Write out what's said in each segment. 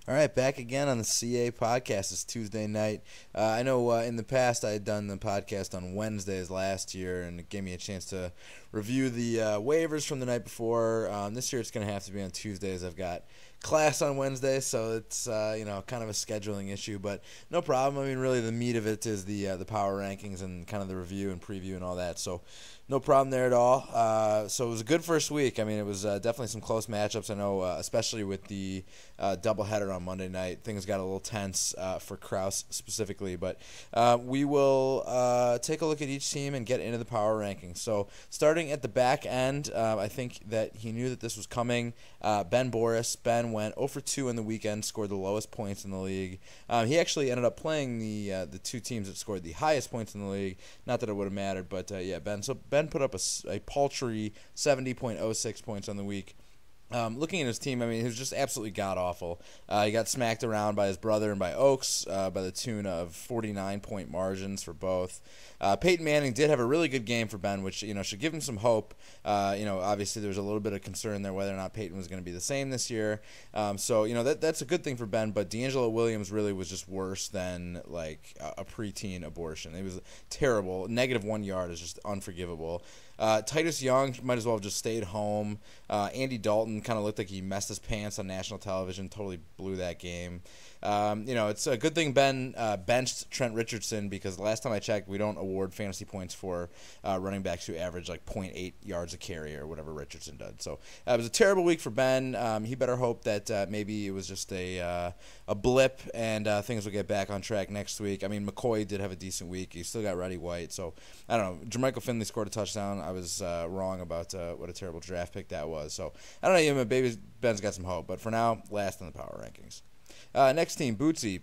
All right, back again on the CA podcast. It's Tuesday night. I know in the past I had done the podcast on Wednesdays last year, and it gave me a chance to review the waivers from the night before. This year it's going to have to be on Tuesdays. I've got class on Wednesday, so it's kind of a scheduling issue, but no problem. I mean, really the meat of it is the power rankings and kind of the review and preview and all that. So no problem there at all. So it was a good first week. I mean, it was definitely some close matchups. I know, especially with the doubleheader on Monday night, things got a little tense for Kraus specifically. But we will take a look at each team and get into the power rankings. So starting at the back end, I think that he knew that this was coming. Ben Boris. Ben went 0 for 2 in the weekend, scored the lowest points in the league. He actually ended up playing the two teams that scored the highest points in the league. Not that it would have mattered, but yeah, Ben. So Ben put up a paltry 70.06 points on the week. Looking at his team, I mean, he was just absolutely god-awful. He got smacked around by his brother and by Oaks by the tune of 49-point margins for both. Peyton Manning did have a really good game for Ben, which, should give him some hope. Obviously there was a little bit of concern there whether or not Peyton was going to be the same this year. That's a good thing for Ben, but D'Angelo Williams really was just worse than, like, a preteen abortion. It was terrible. -1 yard is just unforgivable. Titus Young might as well have just stayed home. Andy Dalton kind of looked like he messed his pants on national television, totally blew that game. It's a good thing Ben benched Trent Richardson, because the last time I checked, we don't award fantasy points for running backs who average like 0.8 yards a carry or whatever Richardson did. So it was a terrible week for Ben. He better hope that maybe it was just a blip and things will get back on track next week. I mean, McCoy did have a decent week. He still got Roddy White. So I don't know. Jermichael Finley scored a touchdown. I was wrong about what a terrible draft pick that was. So I don't know. Maybe Ben's got some hope. But for now, last in the power rankings. Next team, Bootsy.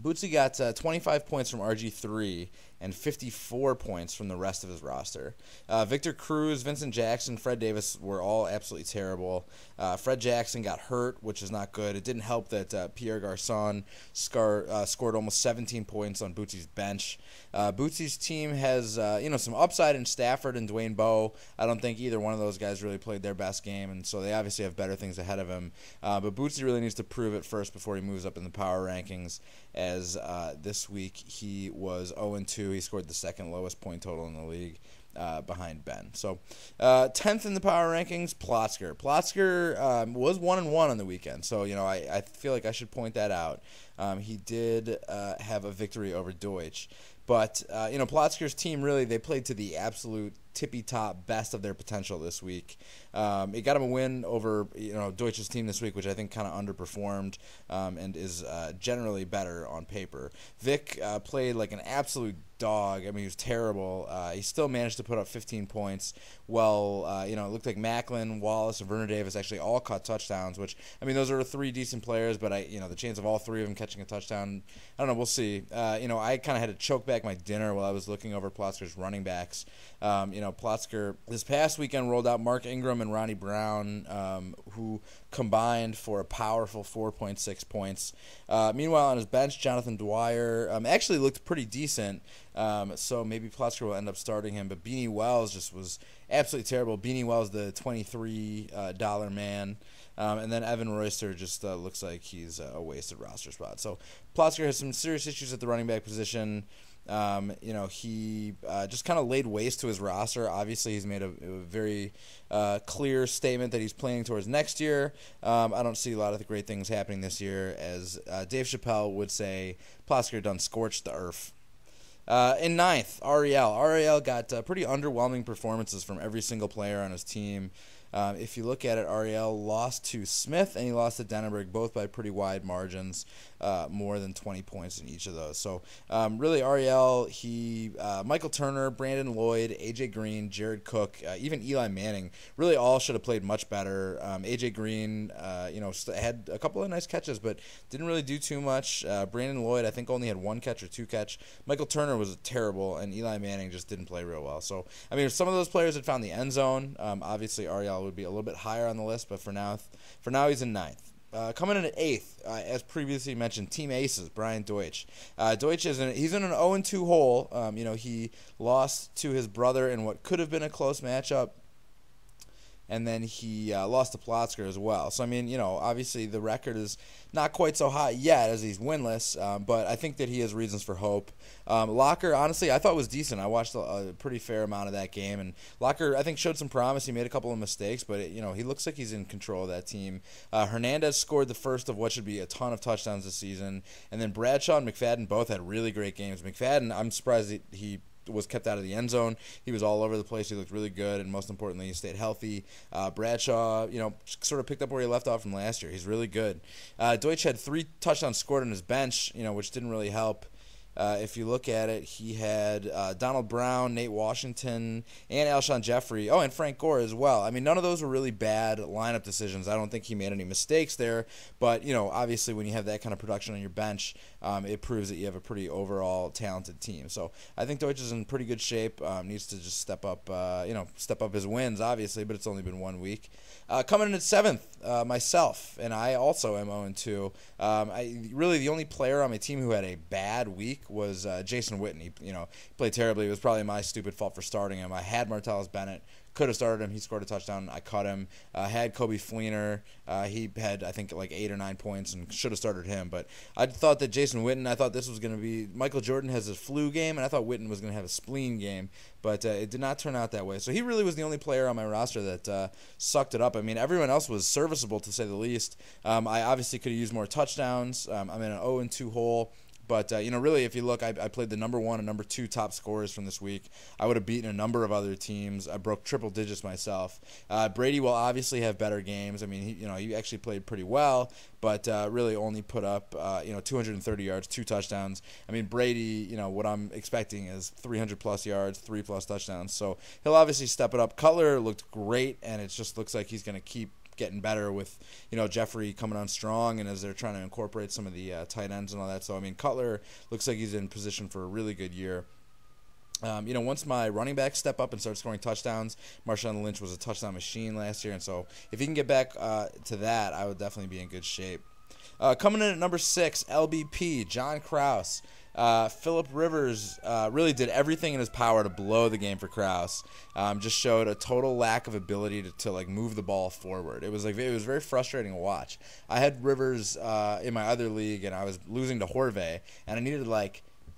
Bootsy got 25 points from RG3 and 54 points from the rest of his roster. Victor Cruz, Vincent Jackson, Fred Davis were all absolutely terrible. Fred Jackson got hurt, which is not good. It didn't help that Pierre Garçon scored almost 17 points on Bootsy's bench. Bootsy's team has some upside in Stafford and Dwayne Bowe. I don't think either one of those guys really played their best game, and so they obviously have better things ahead of him. But Bootsy really needs to prove it first before he moves up in the power rankings, as this week he was 0-2. He scored the second lowest point total in the league, behind Ben. So 10th in the power rankings, Plotzker. Plotzker was 1-1 on the weekend, so I feel like I should point that out. He did have a victory over Deutsch. But, Plotzker's team, really, they played to the absolute tippy-top best of their potential this week. It got him a win over, Deutsch's team this week, which I think kind of underperformed and is generally better on paper. Vic played like an absolute dog. I mean, he was terrible. He still managed to put up 15 points. Well, it looked like Macklin, Wallace, and Vernon Davis actually all caught touchdowns, which, I mean, those are three decent players, but the chance of all three of them catching a touchdown, I don't know, we'll see. I kind of had to choke back my dinner while I was looking over Plotzker's running backs. Plotzker this past weekend rolled out Mark Ingram and Ronnie Brown, who combined for a powerful 4.6 points. Meanwhile, on his bench, Jonathan Dwyer actually looked pretty decent, so maybe Plotzker will end up starting him. But Beanie Wells just was absolutely terrible. Beanie Wells, the $23 man. And then Evan Royster just looks like he's a wasted roster spot. So Plotzker has some serious issues at the running back position. He just kind of laid waste to his roster. Obviously, he's made a very clear statement that he's planning towards next year. I don't see a lot of the great things happening this year. As Dave Chappelle would say, Plotzker done scorched the earth. In ninth, Ariel. Ariel got pretty underwhelming performances from every single player on his team. If you look at it, Ariel lost to Smith and he lost to Denenberg, both by pretty wide margins, more than 20 points in each of those. So really, Ariel, Michael Turner, Brandon Lloyd, A.J. Green, Jared Cook, even Eli Manning, really all should have played much better. A.J. Green, had a couple of nice catches, but didn't really do too much. Brandon Lloyd, I think, only had one catch or two catch. Michael Turner was terrible, and Eli Manning just didn't play real well. So, I mean, if some of those players had found the end zone, obviously Ariel would be a little bit higher on the list, but for now he's in ninth. Coming in at eighth, as previously mentioned, Team Aces, Brian Deutsch. Deutsch he's in an 0-2 hole. He lost to his brother in what could have been a close matchup. and then he lost to Plotzker as well. So, I mean, obviously the record is not quite so hot yet as he's winless, but I think that he has reasons for hope. Locker, honestly, I thought was decent. I watched a pretty fair amount of that game, and Locker, I think, showed some promise. He made a couple of mistakes, but he looks like he's in control of that team. Hernandez scored the first of what should be a ton of touchdowns this season, and then Bradshaw and McFadden both had really great games. McFadden, I'm surprised he was kept out of the end zone. He was all over the place. He looked really good, and most importantly, he stayed healthy. Bradshaw, sort of picked up where he left off from last year. He's really good. Deutsch had 3 touchdowns scored on his bench, which didn't really help. If you look at it, he had Donald Brown, Nate Washington, and Alshon Jeffrey. Oh, and Frank Gore as well. I mean, none of those were really bad lineup decisions. I don't think he made any mistakes there. But, obviously when you have that kind of production on your bench, it proves that you have a pretty overall talented team. So I think Deutsch is in pretty good shape. Needs to just step up his wins, obviously, but it's only been 1 week. Coming in at 7th, myself, and I also am 0-2. Really the only player on my team who had a bad week was Jason Witten. He played terribly. It was probably my stupid fault for starting him. I had Martellus Bennett. Could have started him. He scored a touchdown. I cut him. Had Kobe Fleener. He had, I think, like 8 or 9 points and should have started him. But I thought that Jason Witten, I thought this was going to be – Michael Jordan has a flu game, and I thought Witten was going to have a spleen game. But it did not turn out that way. So he really was the only player on my roster that sucked it up. I mean, everyone else was serviceable, to say the least. I obviously could have used more touchdowns. I'm in an 0-2 hole. But, really, if you look, I played the number 1 and number 2 top scorers from this week. I would have beaten a number of other teams. I broke triple digits myself. Brady will obviously have better games. I mean, he actually played pretty well, but really only put up, 230 yards, 2 touchdowns. I mean, Brady, what I'm expecting is 300-plus yards, 3-plus touchdowns. So he'll obviously step it up. Cutler looked great, and it just looks like he's going to keep getting better with Jeffrey coming on strong, and as they're trying to incorporate some of the tight ends and all that. So I mean, Cutler looks like he's in position for a really good year. Once my running backs step up and start scoring touchdowns, Marshawn Lynch was a touchdown machine last year, and so if he can get back to that, I would definitely be in good shape. Coming in at number 6, LBP, John Krause. Phillip Rivers really did everything in his power to blow the game for Krause. Just showed a total lack of ability to move the ball forward. It was very frustrating to watch. I had Rivers in my other league, and I was losing to Horvey, and I needed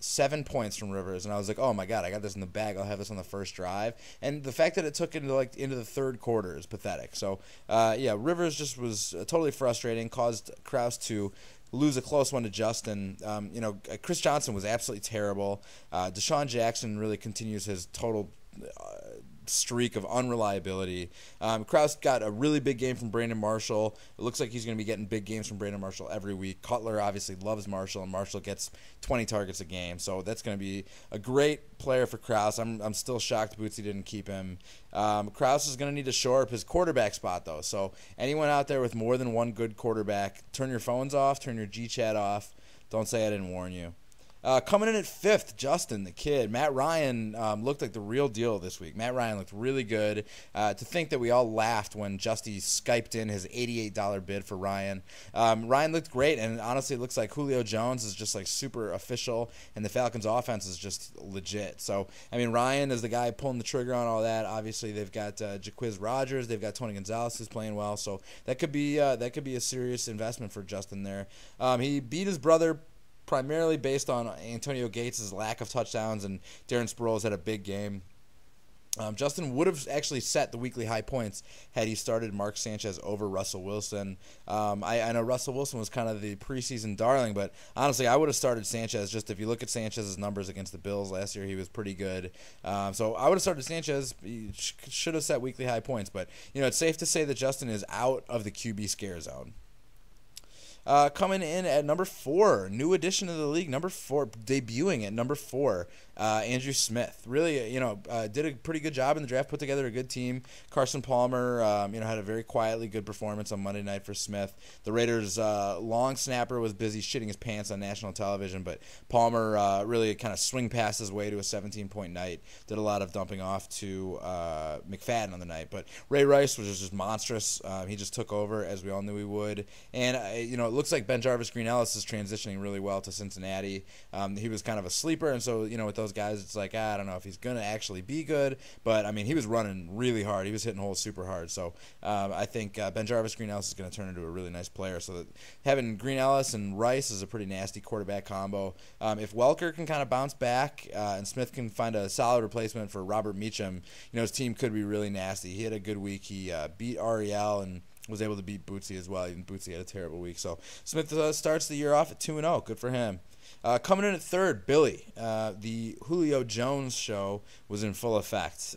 7 points from Rivers, and I was like, oh my god, I got this in the bag. I'll have this on the first drive. And the fact that it took into the third quarter is pathetic. So Rivers just was totally frustrating, caused Krause to lose a close one to Justin. Chris Johnson was absolutely terrible. Deshaun Jackson really continues his total streak of unreliability. Krause got a really big game from Brandon Marshall. It looks like he's going to be getting big games from Brandon Marshall every week. Cutler obviously loves Marshall, and Marshall gets 20 targets a game. So that's going to be a great player for Krause. I'm still shocked Bootsy didn't keep him. Krause is going to need to shore up his quarterback spot, though. So anyone out there with more than one good quarterback, turn your phones off, turn your G-Chat off. Don't say I didn't warn you. Coming in at 5th, Justin, the kid. Matt Ryan looked like the real deal this week. Matt Ryan looked really good. To think that we all laughed when Justy Skyped in his $88 bid for Ryan. Ryan looked great, and honestly, it looks like Julio Jones is just super official, and the Falcons' offense is just legit. So, I mean, Ryan is the guy pulling the trigger on all that. Obviously, they've got Jaquiz Rogers. They've got Tony Gonzalez who's playing well. So that could be a serious investment for Justin there. He beat his brother primarily based on Antonio Gates' lack of touchdowns, and Darren Sproles had a big game. Justin would have actually set the weekly high points had he started Mark Sanchez over Russell Wilson. I know Russell Wilson was kind of the preseason darling, but honestly, I would have started Sanchez. Just if you look at Sanchez's numbers against the Bills last year, he was pretty good. So I would have started Sanchez. He should have set weekly high points, but it's safe to say that Justin is out of the QB scare zone. Coming in at number 4, new addition to the league, number 4, debuting at number 4, Andrew Smith. Really, did a pretty good job in the draft, put together a good team. Carson Palmer, had a very quietly good performance on Monday night for Smith. The Raiders' long snapper was busy shitting his pants on national television, but Palmer really kind of swing passed his way to a 17-point night. Did a lot of dumping off to McFadden on the night, but Ray Rice was just monstrous. He just took over, as we all knew he would, and it looks like Ben Jarvis Green Ellis is transitioning really well to Cincinnati. He was kind of a sleeper, and so with those guys, it's like, I don't know if he's going to actually be good. But, I mean, he was running really hard. He was hitting holes super hard. So I think BenJarvus, Green Ellis is going to turn into a really nice player. So that having Green Ellis and Rice is a pretty nasty quarterback combo. If Welker can kind of bounce back and Smith can find a solid replacement for Robert Meacham, his team could be really nasty. He had a good week. He beat Ariel and was able to beat Bootsy as well. Even Bootsy had a terrible week. So Smith starts the year off at 2-0. Good for him. Coming in at third, Billy. The Julio Jones show was in full effect.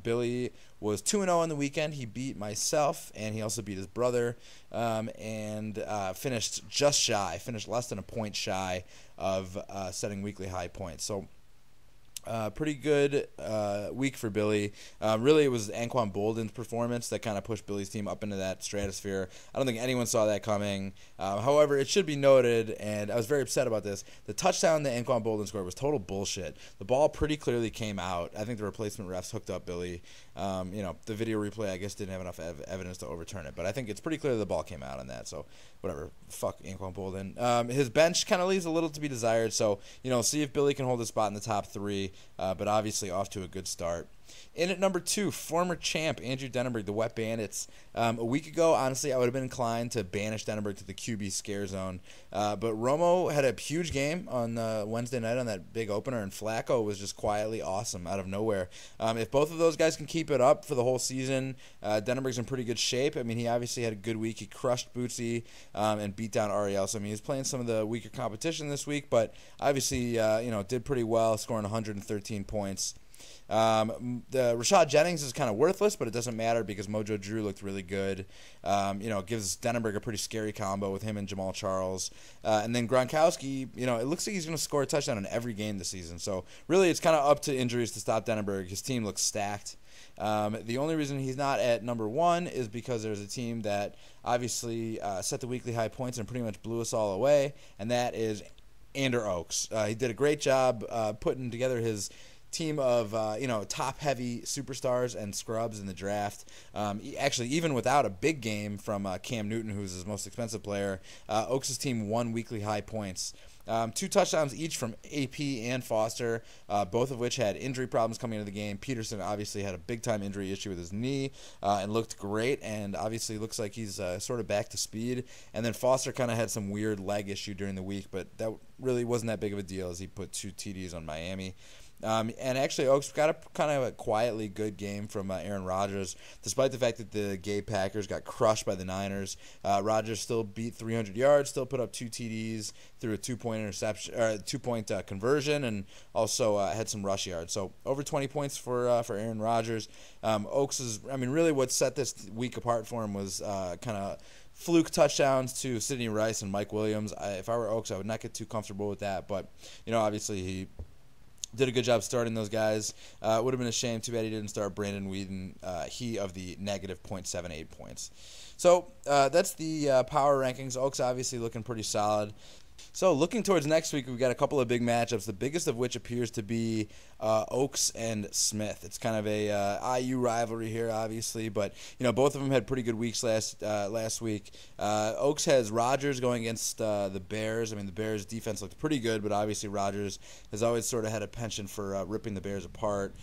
Billy was 2-0 on the weekend. He beat myself, and he also beat his brother, and finished less than a point shy of setting weekly high points. So pretty good week for Billy. Really, it was Anquan Boldin's performance that kind of pushed Billy's team up into that stratosphere. I don't think anyone saw that coming. However, it should be noted, and I was very upset about this, the touchdown that Anquan Boldin scored was total bullshit. The ball pretty clearly came out. I think the replacement refs hooked up Billy. The video replay, I guess, didn't have enough evidence to overturn it. But I think it's pretty clear the ball came out on that. So, whatever. Fuck Anquan Boldin. His bench kind of leaves a little to be desired. So, see if Billy can hold his spot in the top 3. But obviously off to a good start. In at number 2, former champ Andrew Denenberg, the Wet Bandits. A week ago, honestly, I would have been inclined to banish Denenberg to the QB scare zone. But Romo had a huge game on Wednesday night on that big opener, and Flacco was just quietly awesome out of nowhere. If both of those guys can keep it up for the whole season, Denenberg's in pretty good shape. I mean, he obviously had a good week. He crushed Bootsy and beat down Ariel. So, I mean, he's playing some of the weaker competition this week, but obviously, did pretty well, scoring 113 points. The Rashad Jennings is kind of worthless, but it doesn't matter because Mojo Drew looked really good. Gives Denenberg a pretty scary combo with him and Jamal Charles. And then Gronkowski, it looks like he's going to score a touchdown in every game this season. So really it's kind of up to injuries to stop Denenberg. His team looks stacked. The only reason he's not at number 1 is because there's a team that obviously set the weekly high points and pretty much blew us all away, and that is Ander Oaks. He did a great job putting together his team of top-heavy superstars and scrubs in the draft. Actually, even without a big game from Cam Newton, who's his most expensive player, Oaks' team won weekly high points. 2 touchdowns each from AP and Foster, both of which had injury problems coming into the game. Peterson obviously had a big-time injury issue with his knee and looked great, and obviously looks like he's sort of back to speed. And then Foster kind of had some weird leg issue during the week, but that really wasn't that big of a deal as he put 2 TDs on Miami. And actually, Oaks got a kind of a quietly good game from Aaron Rodgers, despite the fact that the gay Packers got crushed by the Niners. Rodgers still beat 300 yards, still put up 2 TDs through a 2-point interception, or 2-point conversion, and also had some rush yards. So over 20 points for Aaron Rodgers. Oaks is, really what set this week apart for him was kind of fluke touchdowns to Sidney Rice and Mike Williams. If I were Oaks, I would not get too comfortable with that, but obviously he did a good job starting those guys. It would have been a shame. Too bad he didn't start Brandon Weeden. He of the negative .78 points. So that's the power rankings. Oaks obviously looking pretty solid. So looking towards next week, we've got a couple of big matchups, the biggest of which appears to be Oaks and Smith. It's kind of a IU rivalry here, obviously, but both of them had pretty good weeks last week. Oaks has Rodgers going against the Bears. The Bears' defense looked pretty good, but obviously Rodgers has always sort of had a penchant for ripping the Bears apart.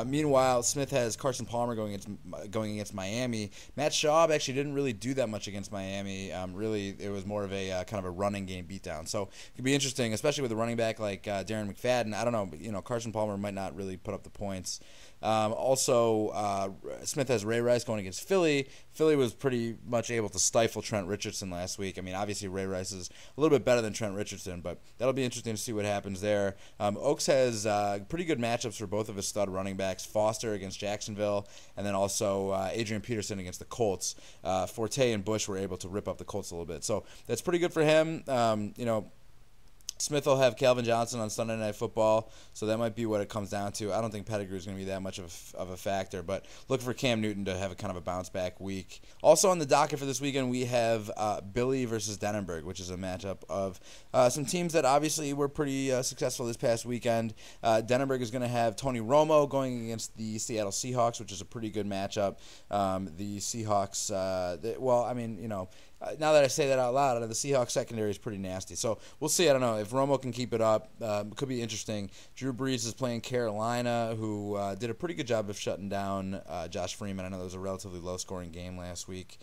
Meanwhile, Smith has Carson Palmer going against Miami. Matt Schaub actually didn't really do that much against Miami. Really, it was more of a kind of a running game beatdown. So it could be interesting, especially with a running back like Darren McFadden. I don't know, Carson Palmer might not really put up the points. Also, Smith has Ray Rice going against Philly. Philly was pretty much able to stifle Trent Richardson last week. Obviously Ray Rice is a little bit better than Trent Richardson, but that'll be interesting to see what happens there. Oaks has pretty good matchups for both of his stud running backs, Foster against Jacksonville, and then also Adrian Peterson against the Colts. Forte and Bush were able to rip up the Colts a little bit. So that's pretty good for him. Smith will have Calvin Johnson on Sunday Night Football, so that might be what it comes down to. I don't think pedigree is going to be that much of a factor, but look for Cam Newton to have a kind of a bounce-back week. Also on the docket for this weekend, we have Billy versus Denenberg, which is a matchup of some teams that obviously were pretty successful this past weekend. Denenberg is going to have Tony Romo going against the Seattle Seahawks, which is a pretty good matchup. The Seahawks, now that I say that out loud, the Seahawks secondary is pretty nasty. So we'll see. I don't know if Romo can keep it up. It could be interesting. Drew Brees is playing Carolina, who did a pretty good job of shutting down Josh Freeman. I know there was a relatively low-scoring game last week.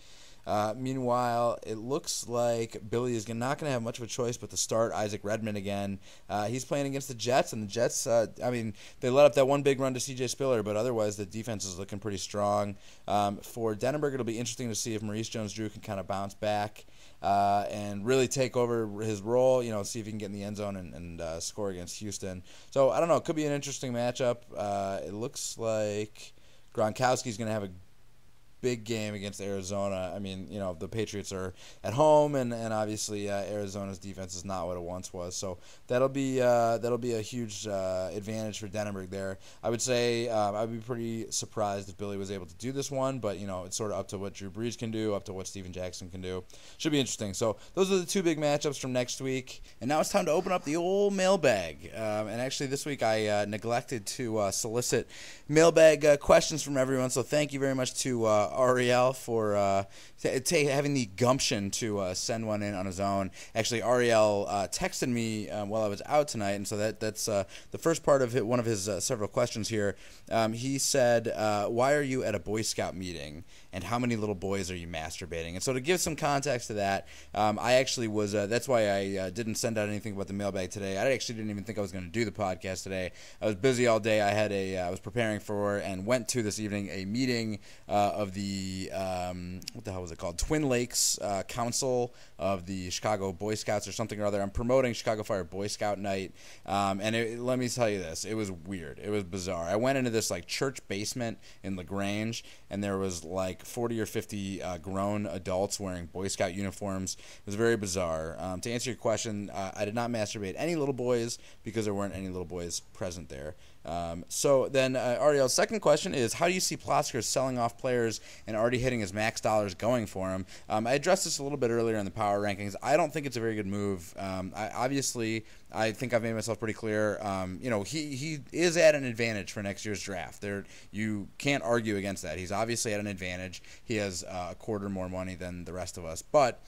Meanwhile, it looks like Billy is not going to have much of a choice but to start Isaac Redmond again. He's playing against the Jets, and the Jets, they let up that one big run to C.J. Spiller, but otherwise the defense is looking pretty strong. For Denenberg, it'll be interesting to see if Maurice Jones-Drew can kind of bounce back and really take over his role, see if he can get in the end zone and score against Houston. So, I don't know. It could be an interesting matchup. It looks like Gronkowski's going to have a big game against Arizona. I mean, the Patriots are at home, and obviously Arizona's defense is not what it once was. So that'll be a huge advantage for Denenberg there. I would say I'd be pretty surprised if Billy was able to do this one, but it's sort of up to what Drew Brees can do, up to what Steven Jackson can do. Should be interesting. So those are the two big matchups from next week, and now it's time to open up the old mailbag. And actually, this week I neglected to solicit mailbag questions from everyone. So thank you very much to Ariel for having the gumption to send one in on his own. Actually, Ariel texted me while I was out tonight, and so that's the first part of one of his several questions here. He said, why are you at a Boy Scout meeting, and how many little boys are you masturbating? And so to give some context to that, I actually was, that's why I didn't send out anything about the mailbag today. I actually didn't even think I was going to do the podcast today. I was busy all day. I was preparing for and went to this evening a meeting of the what the hell was it called? Twin Lakes Council of the Chicago Boy Scouts or something or other. I'm promoting Chicago Fire Boy Scout Night, and let me tell you this, it was weird. It was bizarre. I went into this church basement in LaGrange, and there was 40 or 50 grown adults wearing Boy Scout uniforms. It was very bizarre. To answer your question, I did not masturbate any little boys because there weren't any little boys present there. So then Ariel's second question is, how do you see Plotsker selling off players and already hitting his max dollars going for him? I addressed this a little bit earlier in the power rankings. I don't think it's a very good move. I think I've made myself pretty clear. He is at an advantage for next year's draft. You can't argue against that. He's obviously at an advantage. He has a quarter more money than the rest of us. But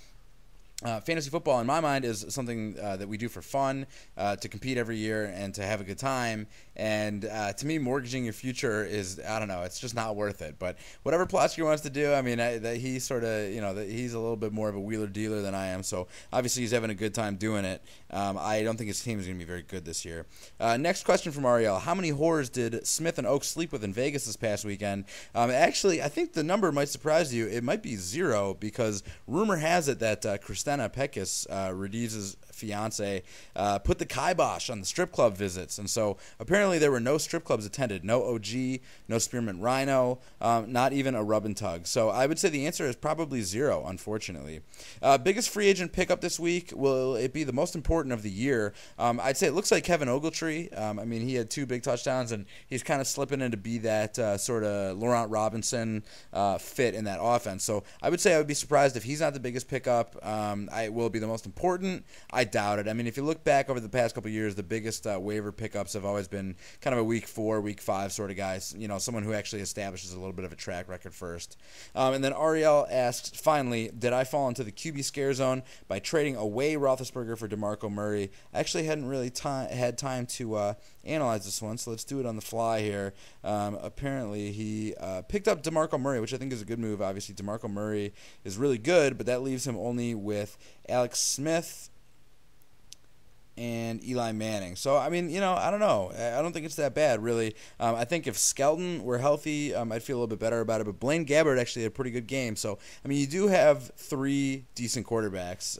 fantasy football, in my mind, is something that we do for fun, to compete every year and to have a good time. And to me, mortgaging your future is, I don't know, it's just not worth it. But whatever Plotsker wants to do, I mean, he's sort of, he's a little bit more of a wheeler dealer than I am. So obviously he's having a good time doing it. I don't think his team is going to be very good this year. Next question from Ariel. How many whores did Smith and Oak sleep with in Vegas this past weekend? Actually, I think the number might surprise you. It might be 0 because rumor has it that Christina Pekis, Radiz's fiance, put the kibosh on the strip club visits. And so apparently there were no strip clubs attended. No OG, no Spearmint Rhino, not even a rub and tug. So I would say the answer is probably 0, unfortunately. Biggest free agent pickup this week, will it be the most important of the year? I'd say it looks like Kevin Ogletree. I mean, he had 2 big touchdowns, and he's kind of slipping in to be that sort of Laurent Robinson fit in that offense. So I would say I would be surprised if he's not the biggest pickup. Will it be the most important? I doubt it. I mean, if you look back over the past couple of years, the biggest waiver pickups have always been kind of a week 4, week 5 sort of guys. Someone who actually establishes a little bit of a track record first. And then Ariel asks, finally, did I fall into the QB scare zone by trading away Roethlisberger for DeMarco Murray? I actually hadn't really had time to analyze this one, so let's do it on the fly here. Apparently, he picked up DeMarco Murray, which I think is a good move. Obviously, DeMarco Murray is really good, but that leaves him only with Alex Smith and Eli Manning. So, I mean, I don't know. I don't think it's that bad, really. I think if Skelton were healthy, I'd feel a little bit better about it. But Blaine Gabbert actually had a pretty good game. So, I mean, you do have 3 decent quarterbacks.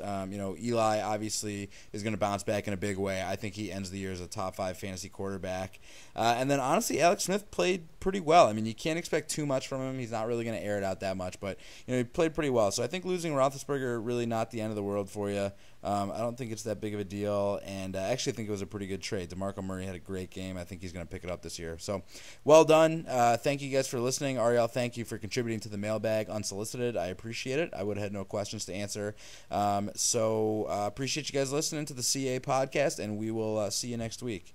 Eli obviously is going to bounce back in a big way. I think he ends the year as a top 5 fantasy quarterback. And then, honestly, Alex Smith played pretty well. I mean, you can't expect too much from him. He's not really going to air it out that much. But, he played pretty well. So, I think losing Roethlisberger, really not the end of the world for you. I don't think it's that big of a deal, and I actually think it was a pretty good trade. DeMarco Murray had a great game. I think he's going to pick it up this year. So, well done. Thank you guys for listening. Ariel, thank you for contributing to the mailbag unsolicited. I appreciate it. I would have had no questions to answer. Appreciate you guys listening to the CA podcast, and we will see you next week.